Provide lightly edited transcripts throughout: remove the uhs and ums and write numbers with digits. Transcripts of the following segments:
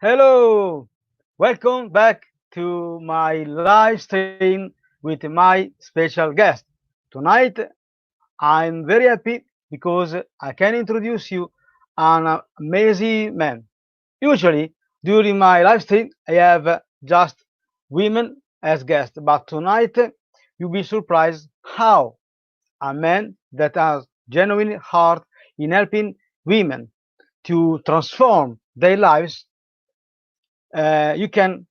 Hello, welcome back to my live stream with my special guest. Tonight, I'm very happy because I can introduce you an amazing man. Usually, during my live stream, I have just women as guests, but tonight you'll be surprised how a man that has genuine heart in helping women to transform their lives you can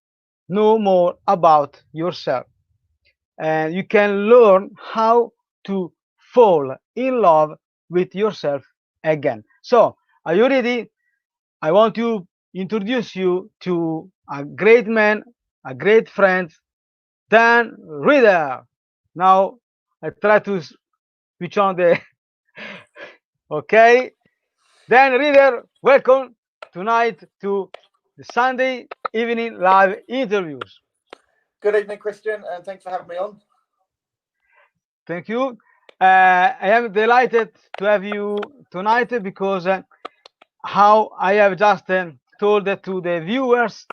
know more about yourself and you can learn how to fall in love with yourself again. So, are you ready? I want to introduce you to a great man, a great friend, Dan Reader. Now, I try to switch on the. Okay, Dan Reader, welcome tonight to the Sunday evening live interviews. Good evening, Christian, and thanks for having me on. Thank you. I am delighted to have you tonight because how I have just told to the viewers,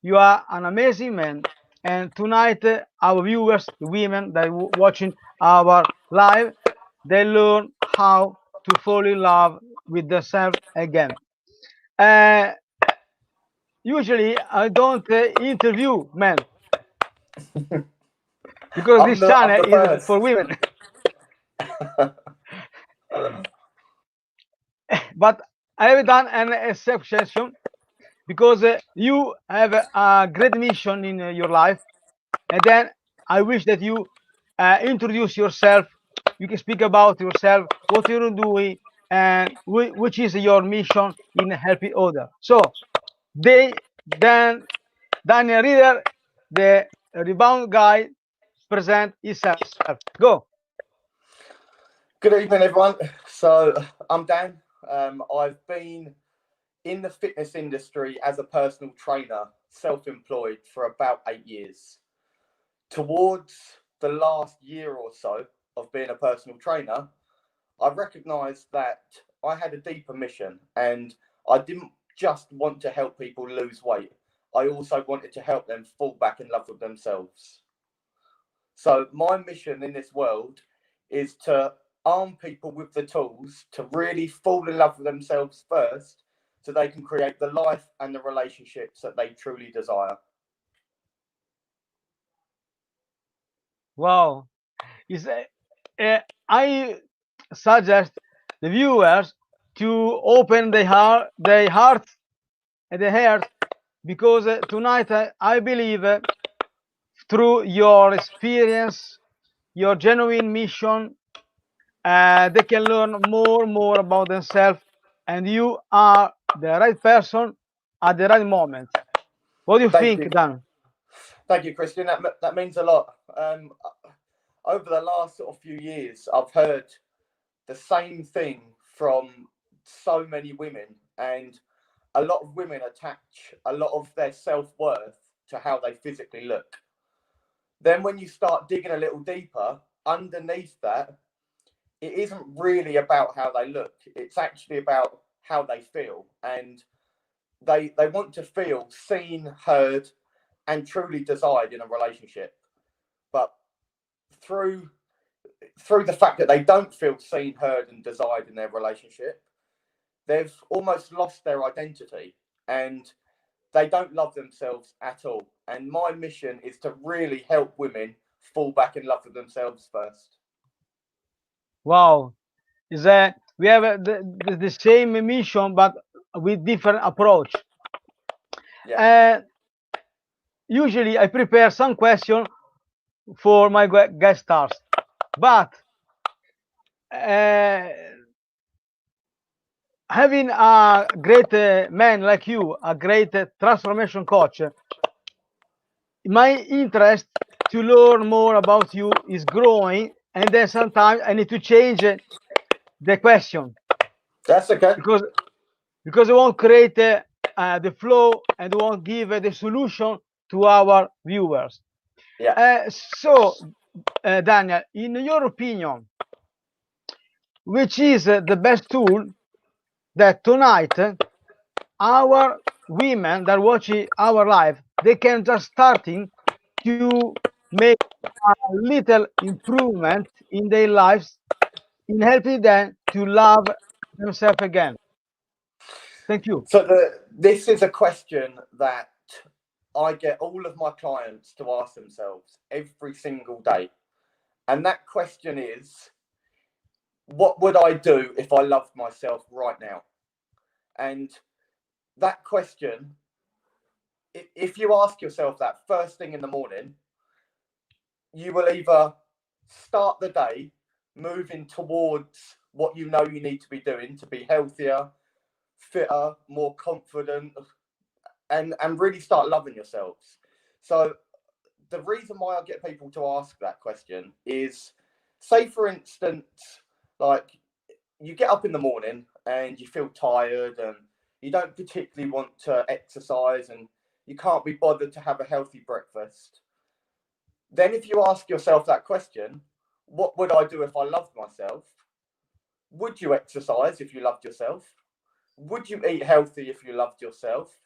you are an amazing man. And tonight, our viewers, the women that are watching our live, they learn how to fall in love with themselves again. Uh, Usually, I don't interview men because I'm this the I'm channel the is for first. women. But I have done an exception because you have a great mission in your life, and then I wish that you introduce yourself. You can speak about yourself, what you're doing, and which is your mission in helping others. So they then Daniel Reader, the rebound guy, present himself. Go. Good evening, everyone. So I'm Dan. I've been in the fitness industry as a personal trainer, self-employed, for about 8 years. Towards the last year or so of being a personal trainer, I recognised that I had a deeper mission, and I didn't just want to help people lose weight. I also wanted to help them fall back in love with themselves. So my mission in this world is to arm people with the tools to really fall in love with themselves first so they can create the life and the relationships that they truly desire. Wow. Is I suggest the viewers to open their hearts and their hearts because tonight I believe through your experience, your genuine mission, they can learn more about themselves, and you are the right person at the right moment. What do you Thank think, you. Dan? Thank you, Christian. That means a lot. Over the last sort of few years, I've heard the same thing from so many women, and a lot of women attach a lot of their self-worth to how they physically look. Then when you start digging a little deeper underneath that, it isn't really about how they look. It's actually about how they feel, and they want to feel seen, heard, and truly desired in a relationship. But through through the fact that they don't feel seen, heard, and desired in their relationship, they've almost lost their identity, and they don't love themselves at all. And my mission is to really help women fall back in love with themselves first. Wow, is that we have the same mission but with different approach. Yeah. Uh, Usually, I prepare some question for my guest stars, but uh, having a great man like you, a great transformation coach, my interest to learn more about you is growing, and then sometimes I need to change the question That's okay. because I want to create the flow and want to give the solution to our viewers. Yeah. So, Daniel, in your opinion, which is the best tool that tonight our women that watch our life, they can just starting to make a little improvement in their lives in helping them to love themselves again. Thank you. So this is a question that I get all of my clients to ask themselves every single day. And that question is, what would I do if I loved myself right now? And that question, if you ask yourself that first thing in the morning, you will either start the day moving towards what you know you need to be doing to be healthier, fitter, more confident, and really start loving yourselves. So the reason why I get people to ask that question is, say for instance, like you get up in the morning and you feel tired and you don't particularly want to exercise and you can't be bothered to have a healthy breakfast. Then if you ask yourself that question, what would I do if I loved myself? Would you exercise if you loved yourself? Would you eat healthy if you loved yourself?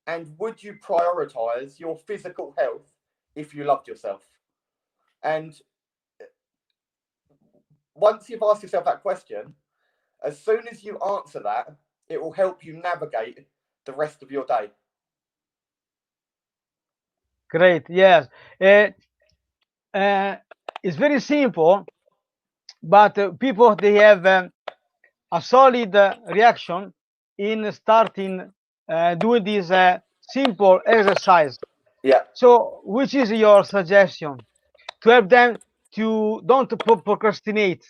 And would you prioritize your physical health if you loved yourself? And once you've asked yourself that question, as soon as you answer that, it will help you navigate the rest of your day. Great. Yes. Uh, it's very simple, but people they have a solid reaction in starting doing this simple exercise. Yeah, So, which is your suggestion to help them to don't procrastinate?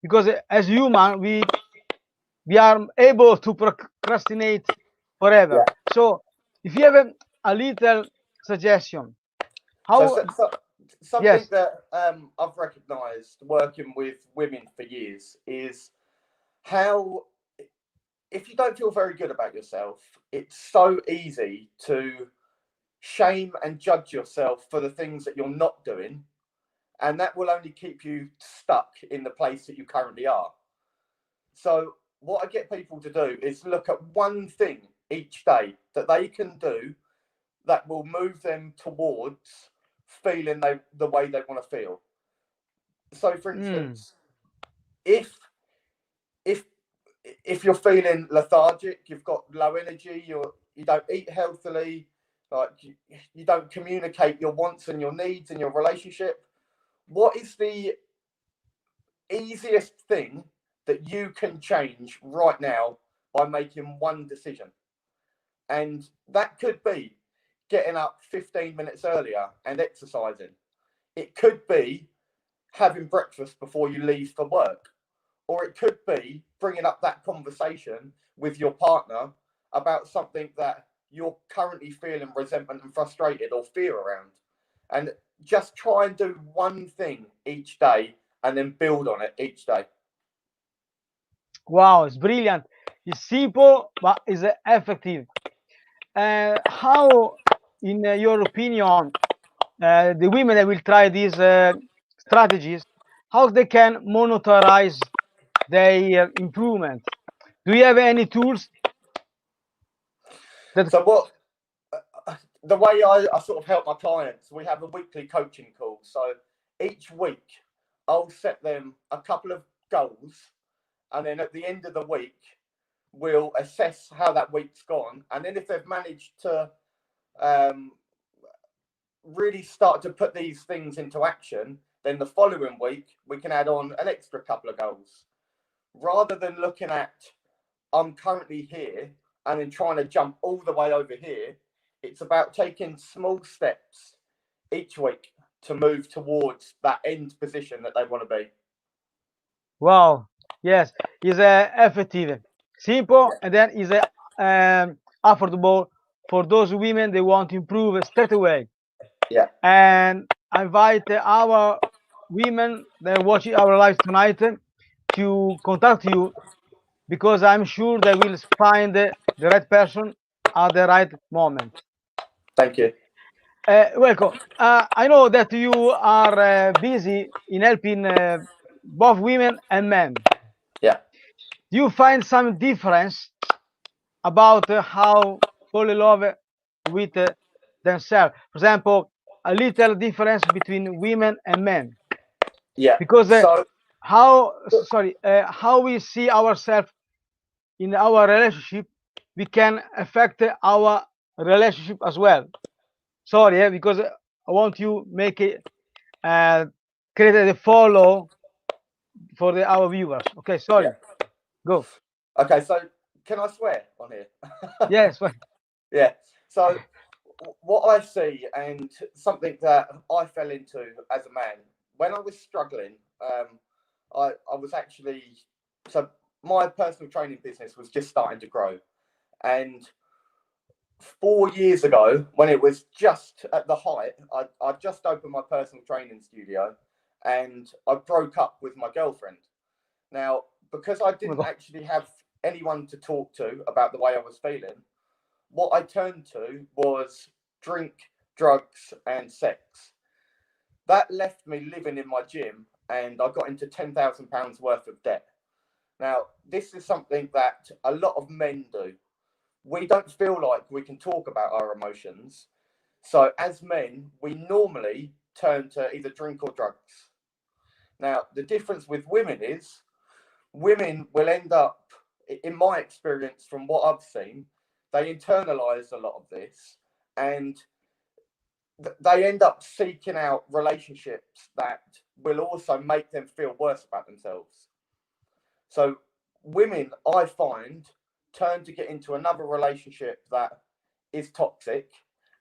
Because as human, we are able to procrastinate yeah. forever. So, if you have a little suggestion, So, how? something Yes. that I've recognised working with women for years is how, if you don't feel very good about yourself, it's so easy to shame and judge yourself for the things that you're not doing, and that will only keep you stuck in the place that you currently are. So, what I get people to do is look at one thing each day that they can do that will move them towards feeling the way they want to feel. So, for Mm, instance, if if if you're feeling lethargic, you've got low energy, you don't eat healthily, like you don't communicate your wants and your needs in your relationship, what is the easiest thing that you can change right now by making one decision? And that could be getting up 15 minutes earlier and exercising. It could be having breakfast before you leave for work. Or it could be bringing up that conversation with your partner about something that you're currently feeling resentment and frustrated or fear around. And just try and do one thing each day and then build on it each day. wow, it's brilliant. It's simple, but it's effective. How, in your opinion, the women that will try these strategies, how they can monitorize their improvement? Do you have any tools that? So, what the way I sort of help my clients, we have a weekly coaching call. So, each week I'll set them a couple of goals, and then at the end of the week, we'll assess how that week's gone. And then if they've managed to um, really start to put these things into action, then the following week we can add on an extra couple of goals. Rather than looking at, I'm currently here and then trying to jump all the way over here, it's about taking small steps each week to move towards that end position that they want to be. Wow, yes, is effective, simple, Yeah, and then is affordable for those women they want to improve straight away. yeah. And I invite our women that watch our lives tonight to contact you because I'm sure they will find the right person at the right moment. Thank you. Welcome. I know that you are busy in helping both women and men. Yeah. Do you find some difference about how? fall in love with themselves. For example, a little difference between women and men, Yeah. because So how we see ourselves in our relationship, we can affect our relationship as well. Sorry, because I want you make it uh, create a follow for our viewers. Okay, yeah. sorry. Go. Okay. So can I swear on here? Yes. Yeah. So what I see, and something that I fell into as a man when I was struggling, I was actually, so my personal training business was just starting to grow, and 4 years ago, when it was just at the height, I just opened my personal training studio, and I broke up with my girlfriend. Now, because I Oh my didn't God. actually have anyone to talk to about the way I was feeling, what I turned to was drink, drugs, and sex. That left me living in my gym, and I got into £10,000 worth of debt. Now, this is something that a lot of men do. We don't feel like we can talk about our emotions. So, as men, we normally turn to either drink or drugs. Now, the difference with women is women will end up, in my experience, from what I've seen, they internalize a lot of this, and they end up seeking out relationships that will also make them feel worse about themselves. So women, I find, turn to get into another relationship that is toxic,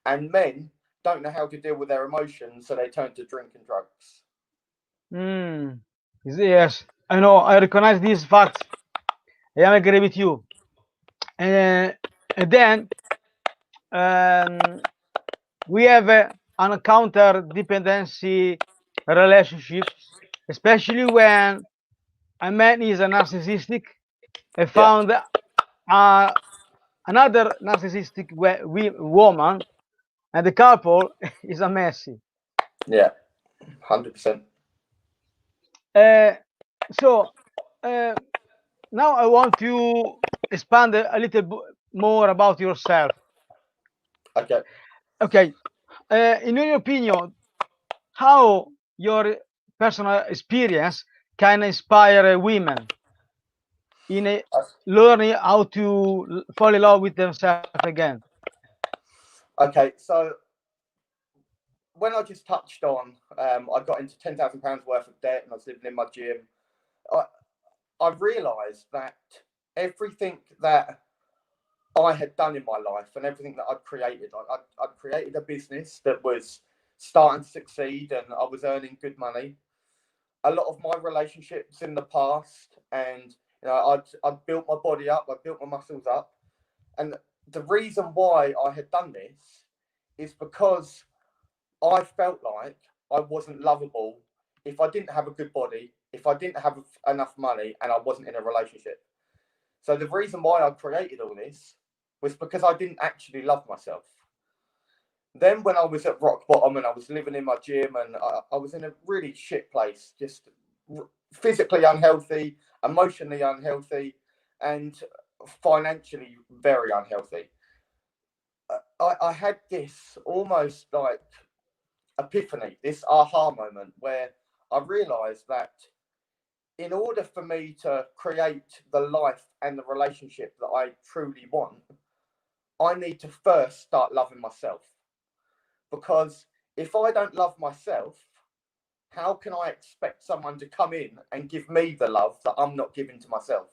and men don't know how to deal with their emotions, so they turn to drink and drugs. Mm. Yes, I know. I recognize these facts. I am agree with you. Uh, and then um, we have an counter dependency relationship, especially when a man is a narcissistic and Yeah, found another narcissistic woman, and the couple is a messy. yeah, 100%. Uh, so uh, now I want to expand a little more about yourself. Okay. Okay, in your opinion, how your personal experience can inspire women in learning how to fall in love with themselves again? Okay, so when I just touched on, I got into £10,000 worth of debt and I was living in my gym. I, I realised that everything that I had done in my life and everything that I'd created, I'd created a business that was starting to succeed and I was earning good money. A lot of my relationships in the past, and I'd built my body up, I built my muscles up, and the reason why I had done this is because I felt like I wasn't lovable if I didn't have a good body, if I didn't have enough money, and I wasn't in a relationship. So the reason why I created all this was because I didn't actually love myself. Then when I was at rock bottom and I was living in my gym and I was in a really shit place, just physically unhealthy, emotionally unhealthy, and financially very unhealthy. I had this almost like epiphany, this aha moment where I realized that in order for me to create the life and the relationship that I truly want, I need to first start loving myself. Because if I don't love myself, how can I expect someone to come in and give me the love that I'm not giving to myself?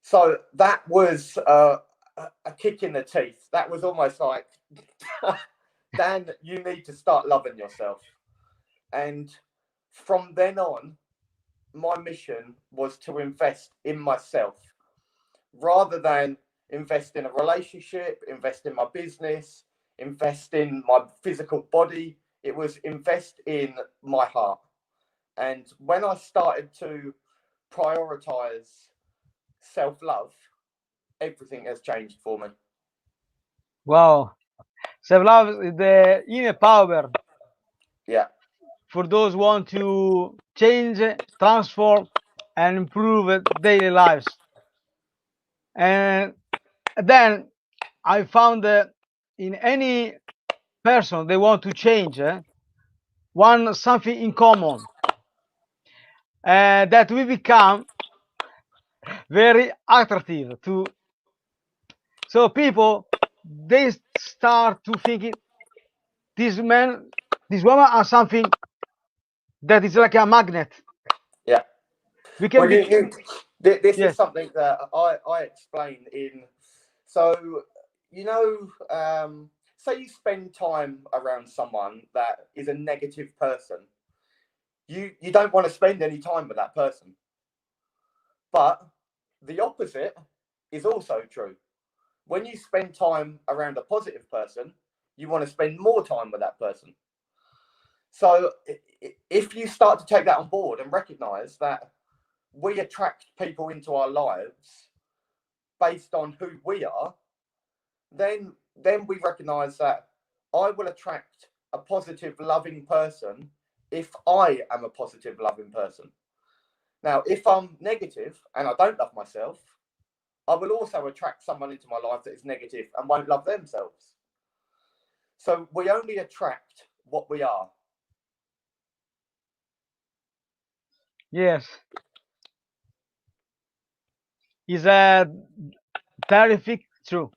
So that was a kick in the teeth. That was almost like, Dan, you need to start loving yourself. And from then on, my mission was to invest in myself rather than invest in a relationship, invest in my business, invest in my physical body. It was invest in my heart. And when I started to prioritize self love, everything has changed for me. Wow, self-love is the inner power Yeah. for those who want to change, transform, and improve daily lives. And Then I found in any person they want to change one something in common, that we become very attractive to. So people they start to thinking this man, this woman are something that is like a magnet. Yeah. We can Well, be, this is yes, something that I explain in. So, you know, say you spend time around someone that is a negative person, you don't want to spend any time with that person. But the opposite is also true. When you spend time around a positive person, you want to spend more time with that person. So, if you start to take that on board and recognize that we attract people into our lives based on who we are, then we recognize that I will attract a positive, loving person if I am a positive, loving person. Now, if I'm negative and I don't love myself, I will also attract someone into my life that is negative and won't love themselves. So we only attract what we are. yes, is a terrific true.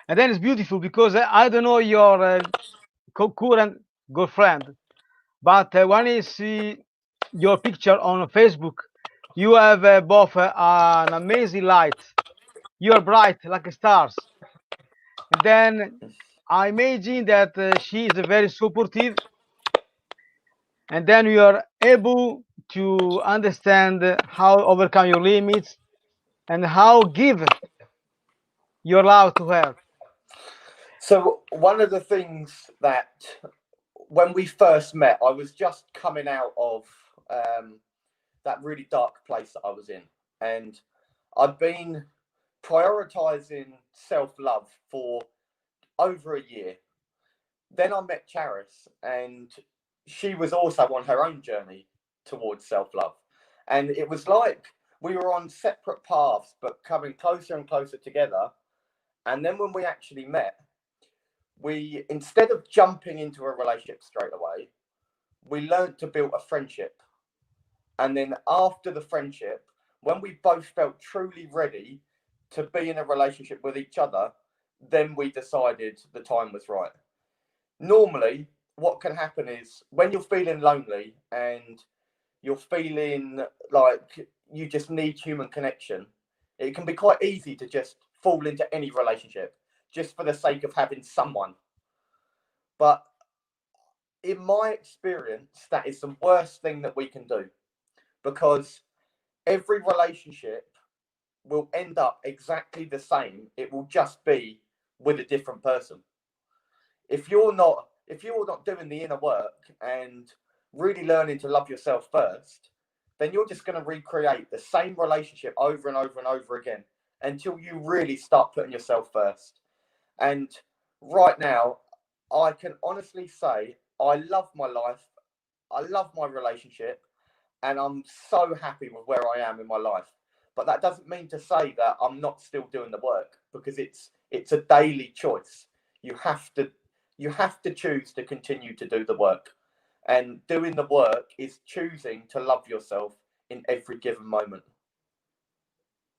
And then it's beautiful because I don't know your current girlfriend, but when I see your picture on Facebook, you have both an amazing light. You are bright like stars. And then I imagine that she is very supportive, and then you are able to understand how overcome your limits and how give your love to her. So one of the things that when we first met, I was just coming out of that really dark place that I was in, and I'd been prioritizing self love for over a year. Then I met Charis, and she was also on her own journey towards self love. And it was like we were on separate paths, but coming closer and closer together. And then when we actually met, we, instead of jumping into a relationship straight away, we learned to build a friendship. And then after the friendship, when we both felt truly ready to be in a relationship with each other, then we decided the time was right. Normally, what can happen is when you're feeling lonely and you're feeling like you just need human connection, it can be quite easy to just fall into any relationship just for the sake of having someone. But in my experience, that is the worst thing that we can do, because every relationship will end up exactly the same. It will just be with a different person. If you're not doing the inner work and really learning to love yourself first, then you're just going to recreate the same relationship over and over and over again until you really start putting yourself first. And right now, I can honestly say I love my life. I love my relationship, and I'm so happy with where I am in my life. But that doesn't mean to say that I'm not still doing the work, because it's a daily choice. You have to you have to choose to continue to do the work. And doing the work is choosing to love yourself in every given moment.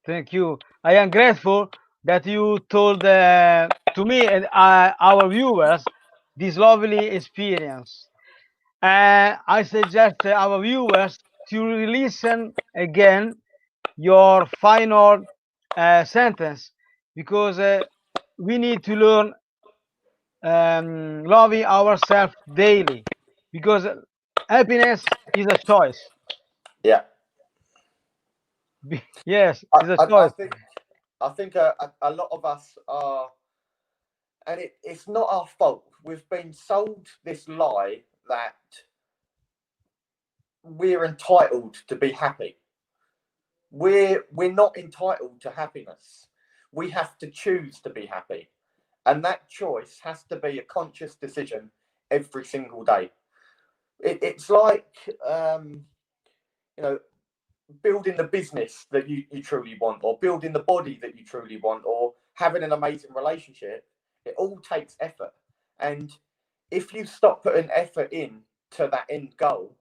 Thank you. I am grateful that you told to me and our viewers this lovely experience. I suggest our viewers to listen again your final sentence, because we need to learn loving ourselves daily, because happiness is a choice. Yeah, Yes, I, it's a I, I choice. think I think a lot of us are, and it's not our fault. We've been sold this lie that we're entitled to be happy. We're not entitled to happiness. We have to choose to be happy, and that choice has to be a conscious decision every single day. It's like, you know, building the business that you truly want, or building the body that you truly want, or having an amazing relationship, it all takes effort. And if you stop putting effort in to that end goal,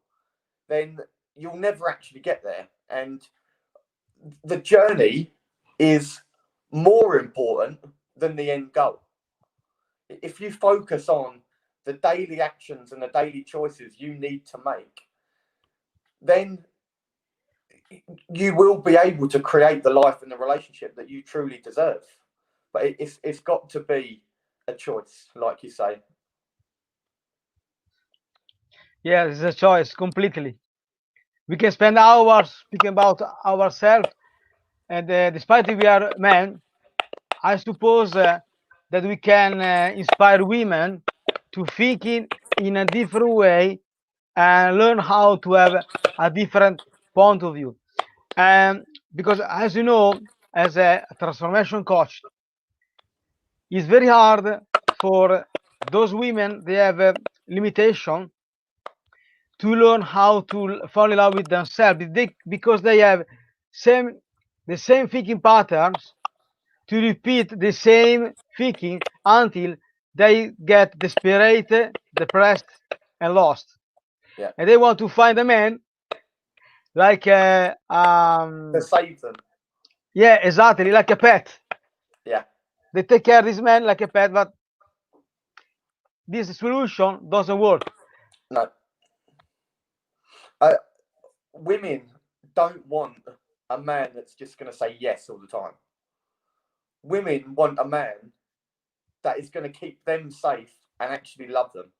then you'll never actually get there. And the journey is more important than the end goal. If you focus on the daily actions and the daily choices you need to make, then you will be able to create the life and the relationship that you truly deserve. But it's got to be a choice, like you say. Yeah, it's a choice completely. We can spend hours speaking about ourselves, and despite we are men, I suppose that we can inspire women to think in a different way and learn how to have a different point of view. Because as you know, as a transformation coach, it's very hard for those women, they have a limitation to learn how to fall in love with themselves because they have same the same thinking patterns to repeat the same thinking until they get desperate, depressed, and lost. Yeah, And they want to find a man like to save them. yeah, exactly, like a pet. Yeah, They take care of this man like a pet, but this solution doesn't work. no. Uh, Women don't want a man that's just going to say yes all the time. Women want a man that is going to keep them safe and actually love them.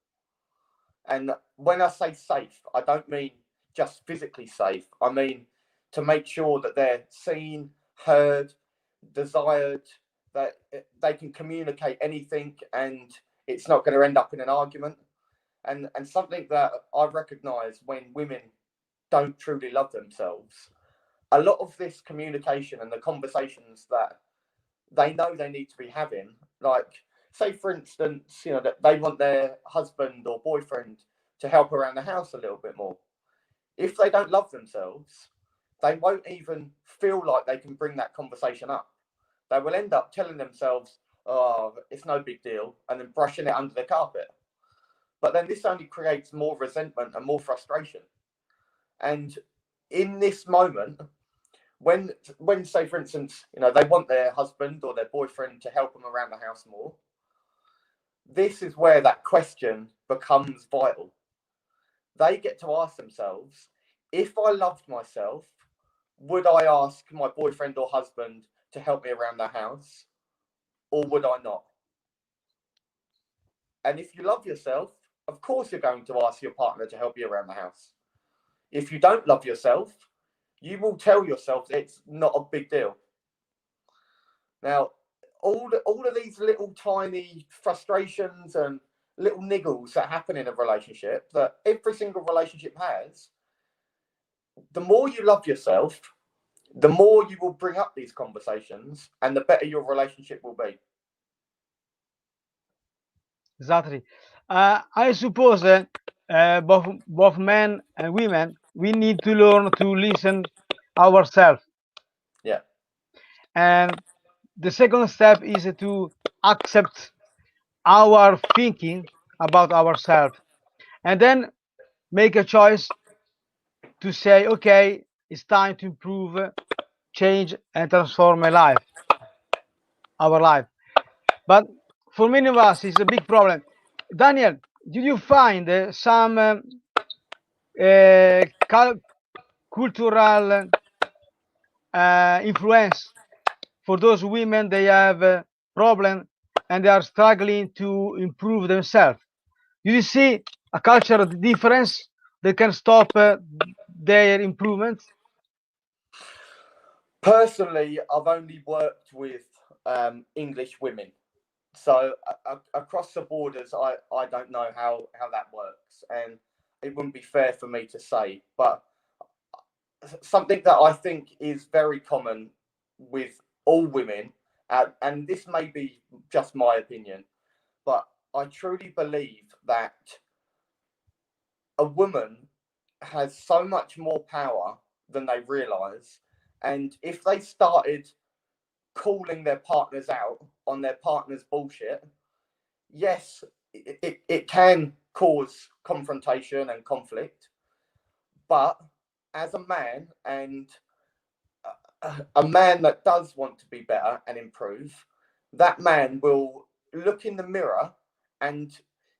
And when I say safe, I don't mean just physically safe. I mean to make sure that they're seen, heard, desired, that they can communicate anything and it's not going to end up in an argument. And something that I recognise when women don't truly love themselves, a lot of this communication and the conversations that they know they need to be having, like say for instance, that they want their husband or boyfriend to help around the house a little bit more. If they don't love themselves, they won't even feel like they can bring that conversation up. They will end up telling themselves, oh, it's no big deal, and then brushing it under the carpet. But then this only creates more resentment and more frustration. And in this moment, when say for instance, they want their husband or their boyfriend to help them around the house more, this is where that question becomes vital. They get to ask themselves, if I loved myself, would I ask my boyfriend or husband to help me around the house, or would I not? And if you love yourself, of course you're going to ask your partner to help you around the house. If you don't love yourself, you will tell yourself it's not a big deal. Now, all of these little tiny frustrations and little niggles that happen in a relationship, that every single relationship has, the more you love yourself, the more you will bring up these conversations and the better your relationship will be. Exactly. I suppose both men and women we need to learn to listen ourselves, Yeah. and the second step is to accept our thinking about ourselves, and then make a choice to say, okay, it's time to improve, change, and transform my life, our life. But for many of us, it's a big problem. Daniel, did you find some uh, cul- cultural influence for those women they have a problem and they are struggling to improve themselves? Do you see a cultural difference that can stop their improvements? Personally, I've only worked with English women. So across the borders, I don't know how that works. And it wouldn't be fair for me to say. But something that I think is very common with all women, and this may be just my opinion, but I truly believe that a woman has so much more power than they realize. And if they started calling their partners out on their partner's bullshit, yes, it can cause confrontation and conflict. But as a man, and a man that does want to be better and improve, that man will look in the mirror and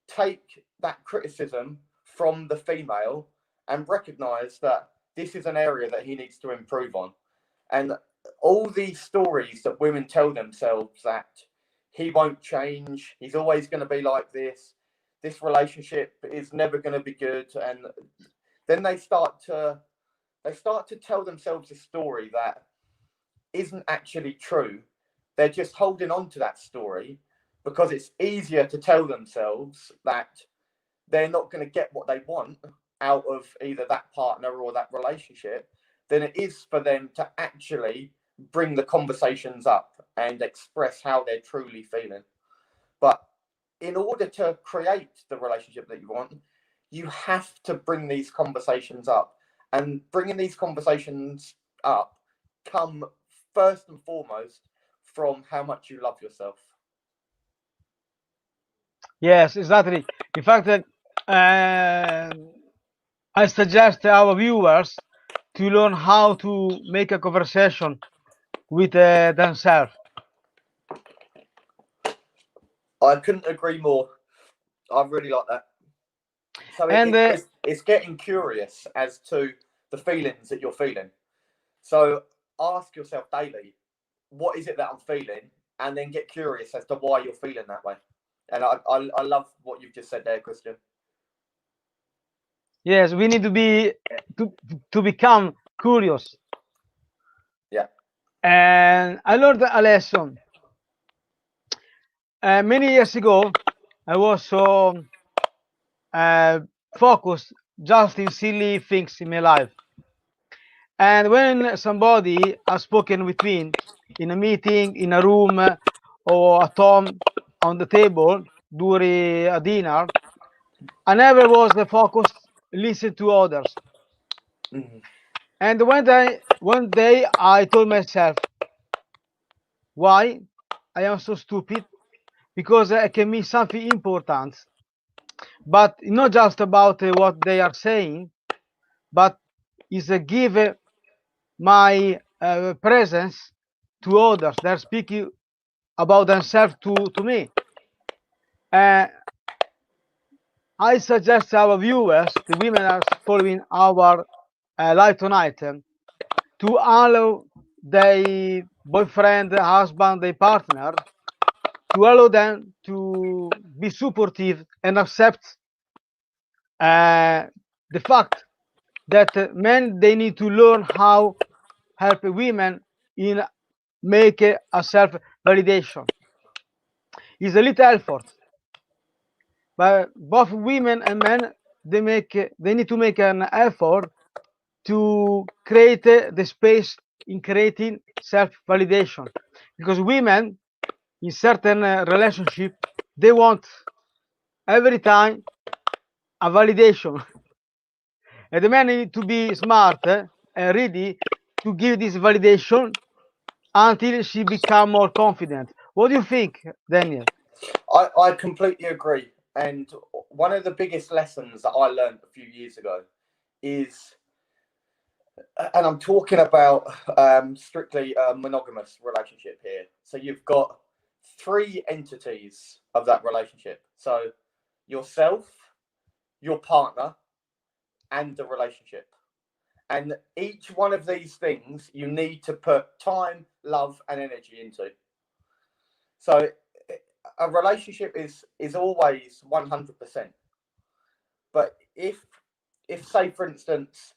take that criticism from the female and recognize that this is an area that he needs to improve on. And all these stories that women tell themselves, that he won't change, he's always going to be like this relationship is never going to be good, and then they start to tell themselves a story that isn't actually true. They're just holding on to that story because it's easier to tell themselves that they're not going to get what they want out of either that partner or that relationship than it is for them to actually bring the conversations up and express how they're truly feeling. But in order to create the relationship that you want, you have to bring these conversations up. And bringing these conversations up come first and foremost from how much you love yourself. Yes, exactly. In fact, I suggest our viewers to learn how to make a conversation with themselves. I couldn't agree more. I really like that. So And it's getting curious as to the feelings that you're feeling. So ask yourself daily, what is it that I'm feeling? And then get curious as to why you're feeling that way. And I love what you've just said there, Christian. yes, we need to be to to become curious. Yeah. And I learned a lesson. Many years ago, I was so uh, focused just in silly things in my life. And when somebody has spoken with me in a meeting, in a room, or at home on the table during a dinner, I never was the focus listen to others. Mm. And one day I told myself, why I am so stupid? Because I can miss something important, but not just about what they are saying, but is give my presence to others. They're speaking about themselves to me. Uh, I suggest our viewers, the women are following our live tonight, to allow their boyfriend, husband, their partner, to allow them to be supportive and accept uh, the fact that men they need to learn how help women in make a self validation. It's a little effort, but both women and men they need to make an effort to create the space in creating self validation, because women in certain relationship they want every time a validation, and the man need to be smart and ready to give this validation until she become more confident. What do you think, Daniel? I completely agree. And one of the biggest lessons that I learned a few years ago is, and I'm talking about strictly a monogamous relationship here. So you've got three entities of that relationship. So yourself, your partner, and the relationship. And each one of these things you need to put time, love, and energy into. So a relationship is always 100%. But if say for instance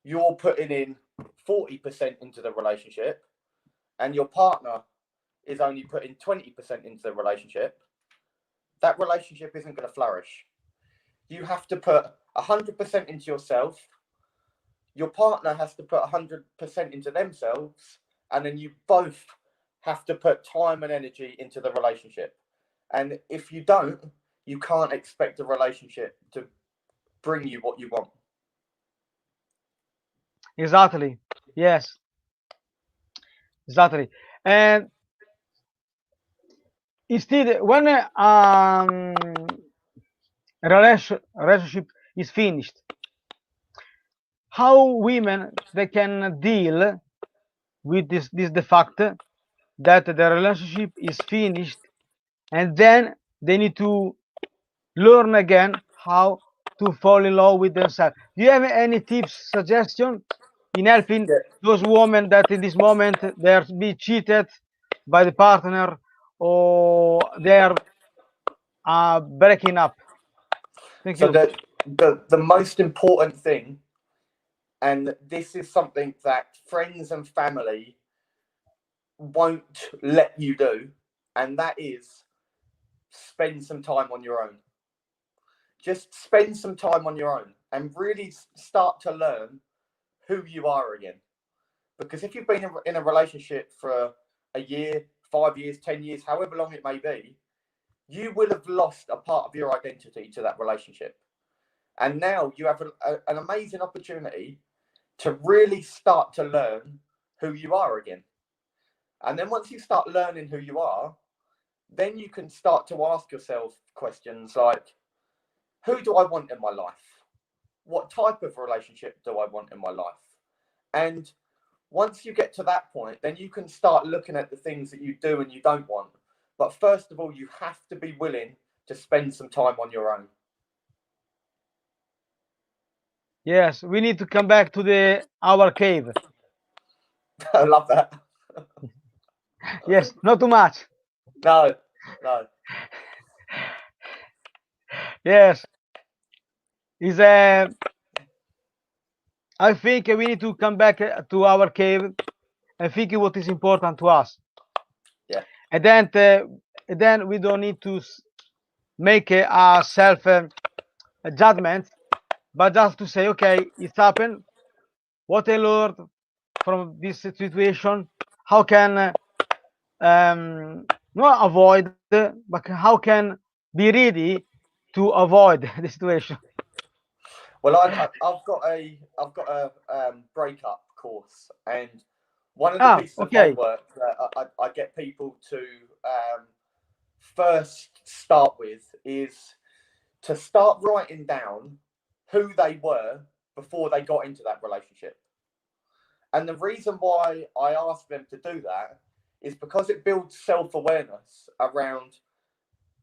you're putting in 40% into the relationship and your partner is only putting 20% into the relationship, that relationship isn't going to flourish. You have to put 100% into yourself. Your partner has to put 100% into themselves, and then you both have to put time and energy into the relationship. And if you don't, you can't expect a relationship to bring you what you want. Exactly. Yes, exactly. And instead, when relationship is finished, how women they can deal with this the fact that the relationship is finished, and then they need to learn again how to fall in love with themselves. Do you have any tips, suggestion in helping Yeah. those women that in this moment they are be cheated by the partner or they are breaking up? Thank So you. the most important thing, and this is something that friends and family won't let you do, and that is spend some time on your own. Just spend some time on your own and really start to learn who you are again. Because if you've been in a relationship for a year, 5 years, 10 years, however long it may be, you will have lost a part of your identity to that relationship. And now you have an amazing opportunity to really start to learn who you are again. And then once you start learning who you are, then you can start to ask yourself questions like, who do I want in my life? What type of relationship do I want in my life? And once you get to that point, then you can start looking at the things that you do and you don't want. But first of all, you have to be willing to spend some time on your own. Yes, we need to come back to the our cave. I love that. Yes, not too much. No, no. Yes, is I think we need to come back to our cave and think what is important to us, Yeah. and then we don't need to make a self judgment, but just to say, okay, it's happened. What I learned from this situation, how can not avoid, but how can be ready to avoid the situation. Well, I've got a breakup course, and one of the Ah, pieces of okay. homework that I get people to first start with is to start writing down who they were before they got into that relationship. And the reason why I ask them to do that is because it builds self awareness around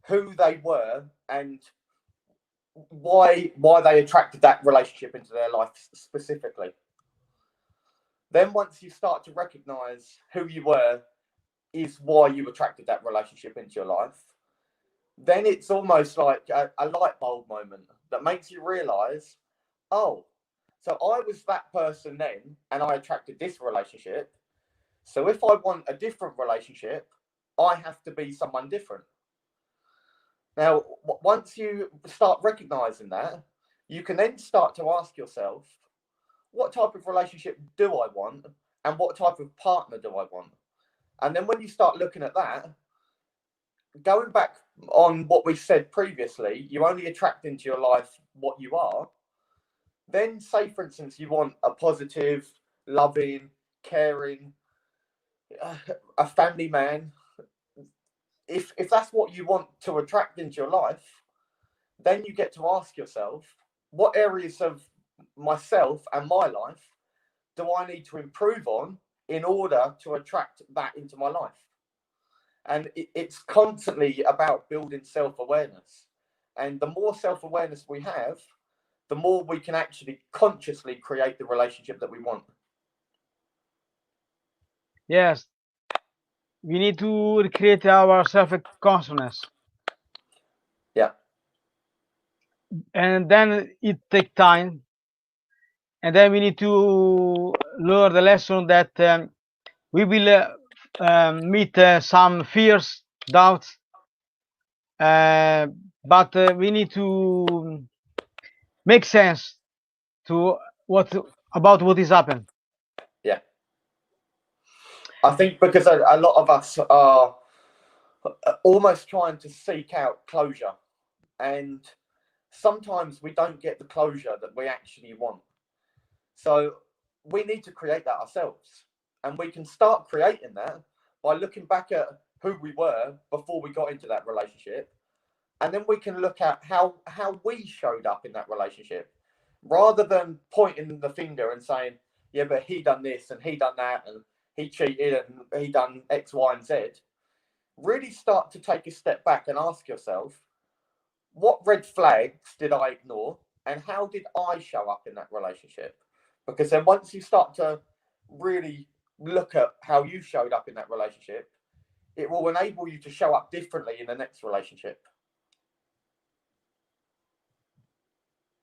who they were and why they attracted that relationship into their life specifically. Then once you start to recognize who you were is why you attracted that relationship into your life, then it's almost like a light bulb moment that makes you realize, oh, so I was that person then and I attracted this relationship. So if I want a different relationship, I have to be someone different. Now, once you start recognizing that, you can then start to ask yourself, what type of relationship do I want? And what type of partner do I want? And then when you start looking at that, going back on what we said previously, you only attract into your life what you are. Then, say, for instance, you want a positive, loving, caring, a family man. If that's what you want to attract into your life, then you get to ask yourself, what areas of myself and my life do I need to improve on in order to attract that into my life? And it's constantly about building self awareness. And the more self awareness we have, the more we can actually consciously create the relationship that we want. Yes, we need to create our self consciousness, Yeah. and then it take time, and then we need to learn the lesson that we will meet some fears, doubts, uh, but we need to make sense to what about what is happened. Yeah. I think because a lot of us are almost trying to seek out closure, and sometimes we don't get the closure that we actually want. So we need to create that ourselves. And we can start creating that by looking back at who we were before we got into that relationship. And then we can look at how we showed up in that relationship, rather than pointing the finger and saying, yeah, but he done this and he done that and he cheated and he done X, Y, and Z. Really start to take a step back and ask yourself, what red flags did I ignore and how did I show up in that relationship? Because then once you start to really look at how you showed up in that relationship, it will enable you to show up differently in the next relationship.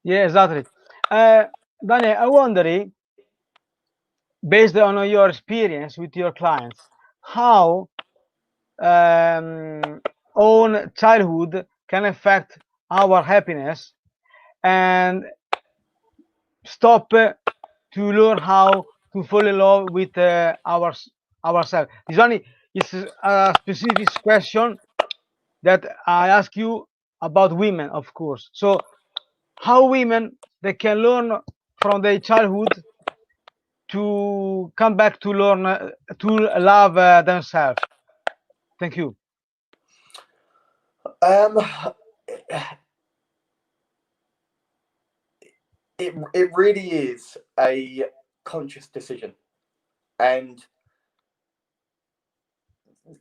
Yeah, exactly. Daniel, I wonder, based on your experience with your clients, how own childhood can affect our happiness and stop to learn how to fall in love with ourselves. This one is a specific question that I ask you about women, of course. So, how women they can learn from their childhood to come back to learn to love themselves. Thank you. Um, it really is a conscious decision, and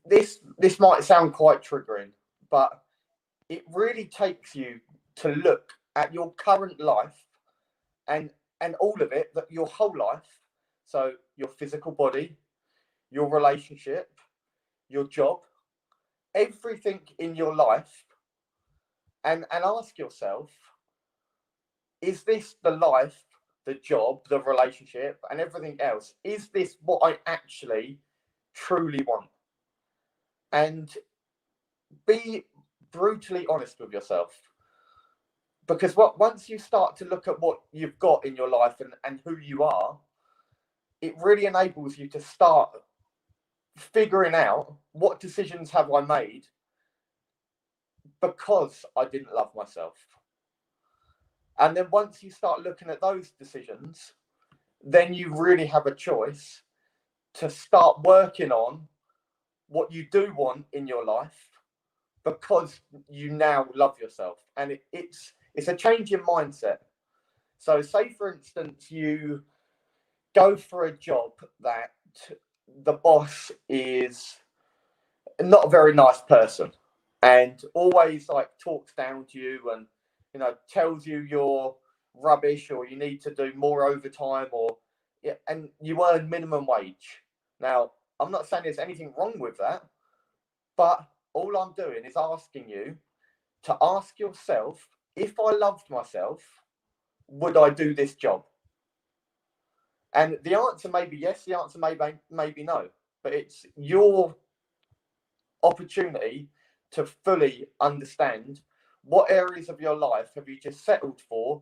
this might sound quite triggering, but it really takes you to look at your current life and all of it, that your whole life, so your physical body, your relationship, your job, everything in your life, and ask yourself, is this the life, the job, the relationship, and everything else? Is this what I actually truly want? And be brutally honest with yourself. Because once you start to look at what you've got in your life and who you are, it really enables you to start figuring out, what decisions have I made because I didn't love myself. And then once you start looking at those decisions, then you really have a choice to start working on what you do want in your life because you now love yourself. And it's a change in mindset. So say, for instance, you go for a job that the boss is not a very nice person and always like talks down to you and tells you you're rubbish or you need to do more overtime, or and you earn minimum wage. Now, I'm not saying there's anything wrong with that, but all I'm doing is asking you to ask yourself, if I loved myself, would I do this job? And the answer may be yes, the answer may be no, but it's your opportunity to fully understand what areas of your life have you just settled for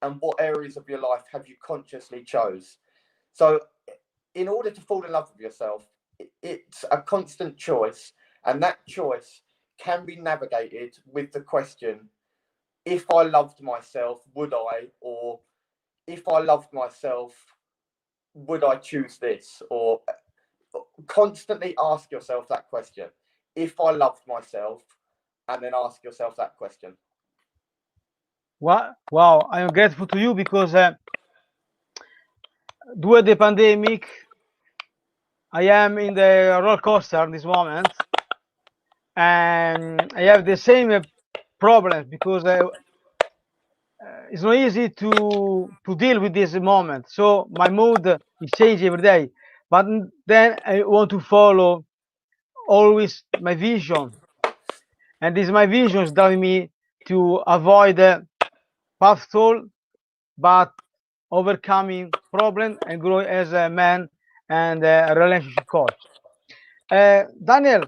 and what areas of your life have you consciously chose. So in order to fall in love with yourself, it's a constant choice, and that choice can be navigated with the question, if I loved myself, would I? Or if I loved myself, would I choose this? Or constantly ask yourself that question. If I loved myself, and then ask yourself that question. Wow, I am grateful to you because due to the pandemic, I am in the roller coaster in this moment, and I have the same problems because it's not easy to deal with this moment. So my mood is changing every day, but then I want to follow always my vision, and this my vision is driving me to avoid pathful, but overcoming problem and grow as a man and a relationship coach. Daniel,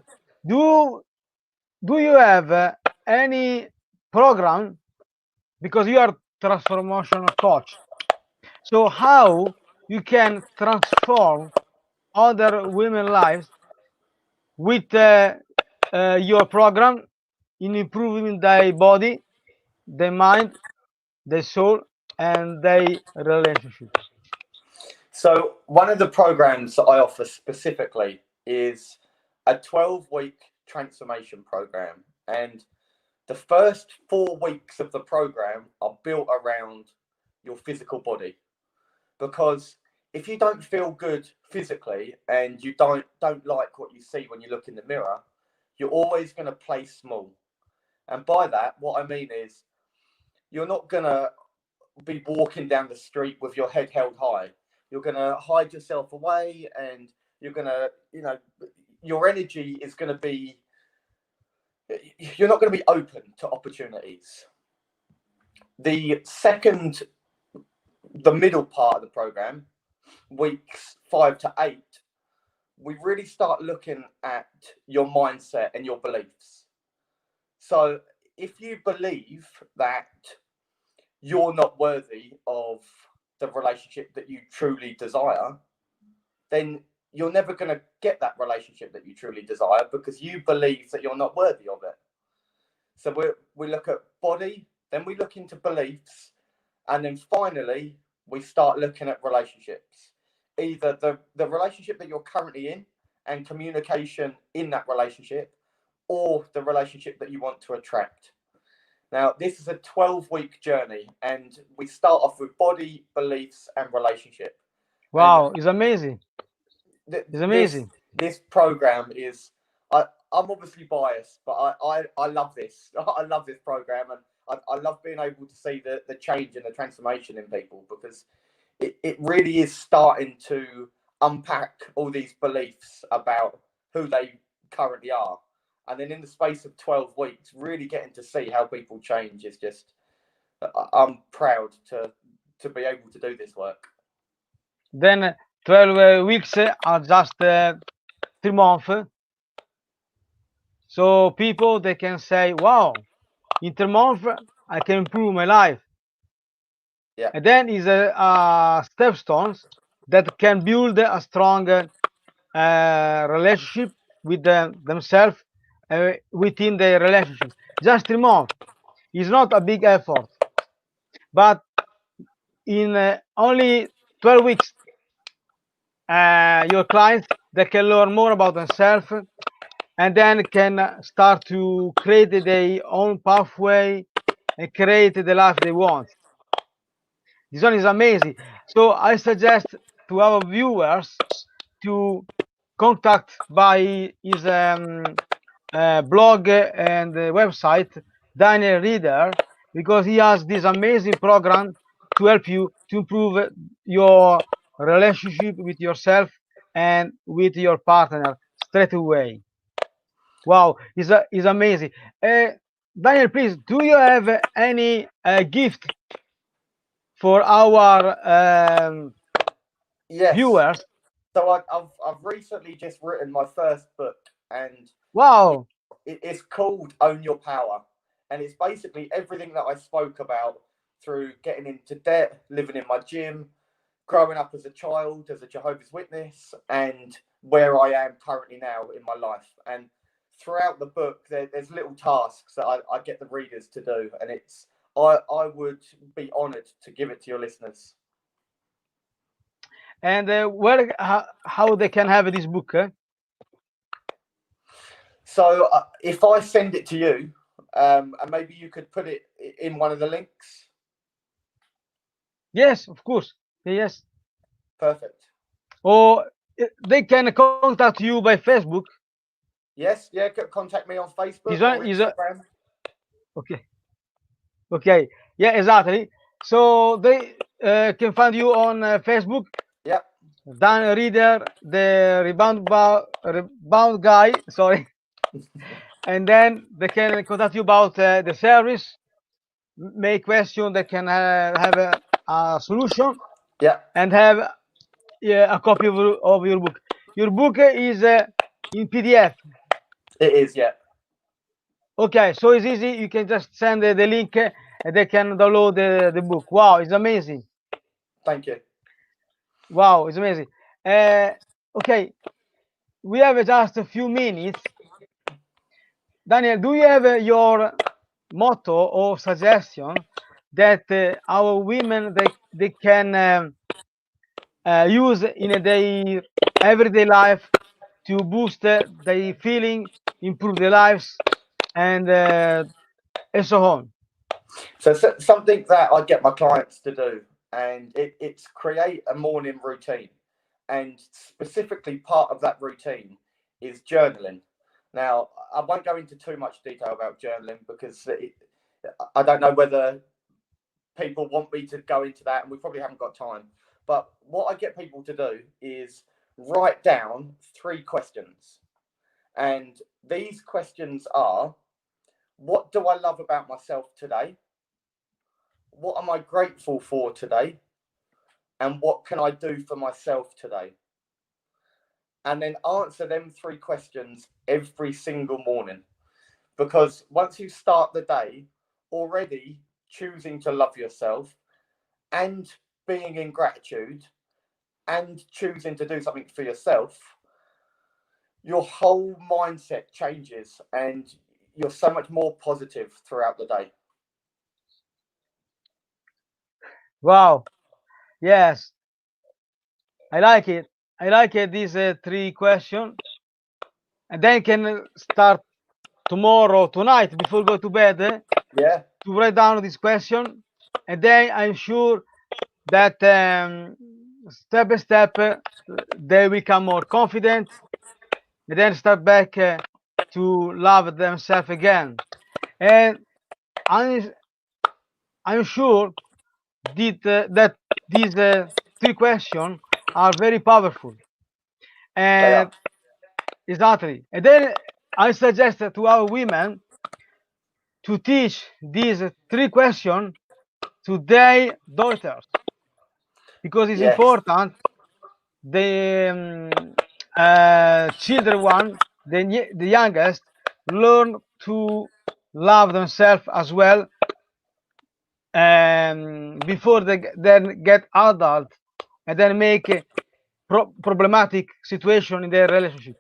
do do you have any program, because you are transformational coach? So how you can transform other women lives with your program in improving their body, their mind, their soul, and their relationship? So one of the programs that I offer specifically is a 12-week transformation program. And the first 4 weeks of the program are built around your physical body. Because if you don't feel good physically and you don't like what you see when you look in the mirror, you're always going to play small. And by that, what I mean is you're not going to be walking down the street with your head held high. You're going to hide yourself away, and you're going to, your energy is going to be, you're not going to be open to opportunities. The middle part of the program, weeks 5 to 8, we really start looking at your mindset and your beliefs. So if you believe that you're not worthy of the relationship that you truly desire, then you're never going to get that relationship that you truly desire because you believe that you're not worthy of it. So we look at body, then we look into beliefs, and then finally we start looking at relationships. Either the relationship that you're currently in and communication in that relationship, or the relationship that you want to attract. Now, this is a 12-week journey, and we start off with body, beliefs, and relationship. Wow, it's amazing. It's amazing. This program is, I'm obviously biased, but I love this. I love this program, and I love being able to see the change and the transformation in people, because it really is starting to unpack all these beliefs about who they currently are. And then in the space of 12 weeks, really getting to see how people change is just, I'm proud to be able to do this work. Then 12 weeks are just 3 months. So people, they can say, wow, in 3 months, I can improve my life. Yeah. And then is a stepstones that can build a strong relationship with themselves within the relationship. Just 3 months is not a big effort, but in only 12 weeks, your clients, they can learn more about themselves and then can start to create their own pathway and create the life they want. This one is amazing. So I suggest to our viewers to contact by his blog and website, Daniel Reader, because he has this amazing program to help you to improve your relationship with yourself and with your partner straight away. Wow, is amazing. Daniel, please, do you have any gift for our Yes. viewers? So I've recently just written my first book, and Wow. it's called Own Your Power, and it's basically everything that I spoke about through getting into debt, living in my gym, growing up as a child, as a Jehovah's Witness, and where I am currently now in my life. And throughout the book, there's little tasks that I get the readers to do, and I would be honoured to give it to your listeners. And where how they can have this book? So if I send it to you, and maybe you could put it in one of the links. Yes, of course. Yes. Perfect. Or they can contact you by Facebook. Yes, yeah. Contact me on Facebook This or one is Instagram. okay. Okay. Yeah, exactly. So they can find you on Facebook. Yep. Dan Reader, the rebound guy. Sorry. And then they can contact you about the service, make question, they can have a solution, Yeah. and have a copy of your book. Your book is in PDF. It is. Yeah. Okay, so it's easy. You can just send the link and they can download the book. Wow, it's amazing. Thank you. Wow, it's amazing. Okay, we have just a few minutes. Daniel, do you have your motto or suggestion that our women they can use in their everyday life to boost their feeling, improve their lives, and so on. So, something that I get my clients to do, and it's create a morning routine, and specifically part of that routine is journaling. Now, I won't go into too much detail about journaling because I don't know whether people want me to go into that, and we probably haven't got time. But what I get people to do is write down 3 questions, and these questions are: what do I love about myself today? What am I grateful for today? And what can I do for myself today? And then answer them 3 questions every single morning. Because once you start the day already choosing to love yourself and being in gratitude and choosing to do something for yourself, your whole mindset changes and you're so much more positive throughout the day. Wow. Yes, I like it. I like these 3 questions, and then can start tomorrow, tonight, before go to bed, Yeah, to write down this question, and then I'm sure that step by step they become more confident, and then start back to love themselves again. And I'm, I'm sure that these 3 questions are very powerful. they are. And exactly. And then I suggest to our women to teach these 3 questions to their daughters because it's Yes, important. The children one, the youngest, learn to love themselves as well before they then get adult and then make a problematic situation in their relationship.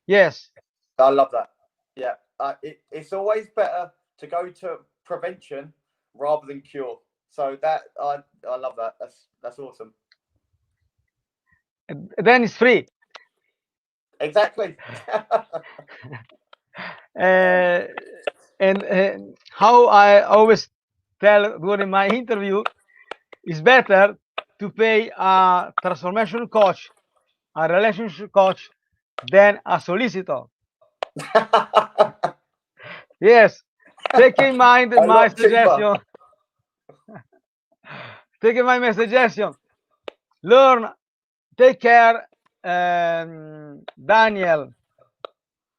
Yes, I love that. Yeah, it's always better to go to prevention rather than cure. So that I love that. That's awesome. then it's free. Exactly. uh, and how I always tell during my interview, it's better to pay a transformation coach, a relationship coach, than a solicitor. Yes, take in mind A my lot cheaper. suggestion. Take in mind my suggestion. Learn, take care, Daniel.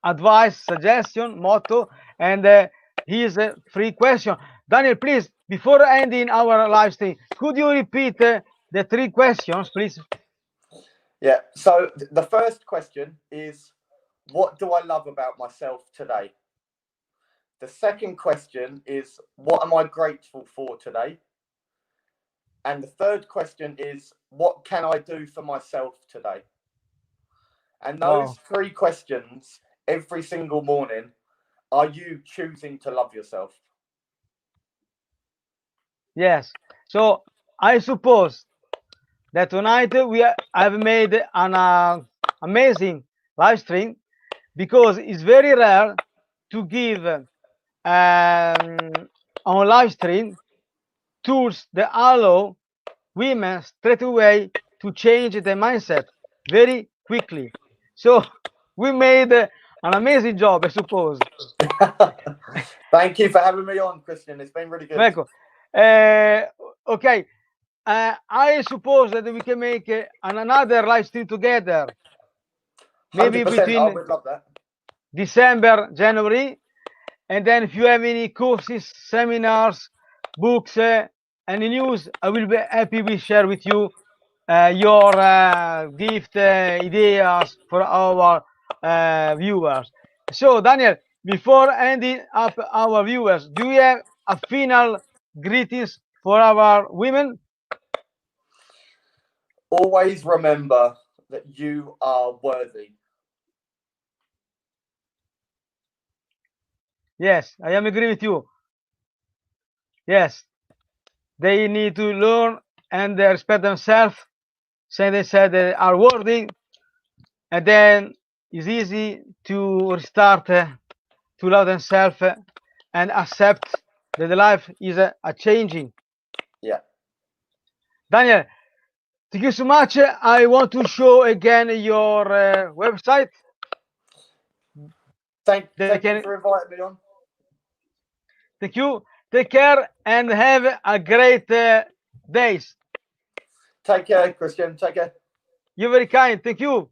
Advice, suggestion, motto, and his free question. Daniel, please, before ending our live stream, could you repeat the 3 questions, please? Yeah. So the first question is, what do I love about myself today? The second question is, what am I grateful for today? And the third question is, what can I do for myself today? And those Wow. 3 questions every single morning, are you choosing to love yourself? Yes. So I suppose that tonight we have made an amazing live stream because it's very rare to give on live stream tools that allow women straight away to change their mindset very quickly. So we made an amazing job, I suppose. Thank you for having me on, Cristian. It's been really good. Ecco. Okay, I suppose that we can make another live stream together, maybe 100%. I between would love that. December, January, and then if you have any courses, seminars, books, any news, I will be happy to share with you your gift ideas for our viewers. So, Daniel, before ending up our viewers, do you have a final greetings for our women? Always remember that you are worthy. Yes, I am agree with you. Yes, they need to learn and respect themselves sentences that are worthy, and then it's easy to restart to love themselves and accept that the life is a changing. Yeah. Daniel, thank you so much. I want to show again your website. They Thank you can for inviting me on. thank you. Take care and have a great days. Take care, Christian. Take care. You're very kind. Thank you.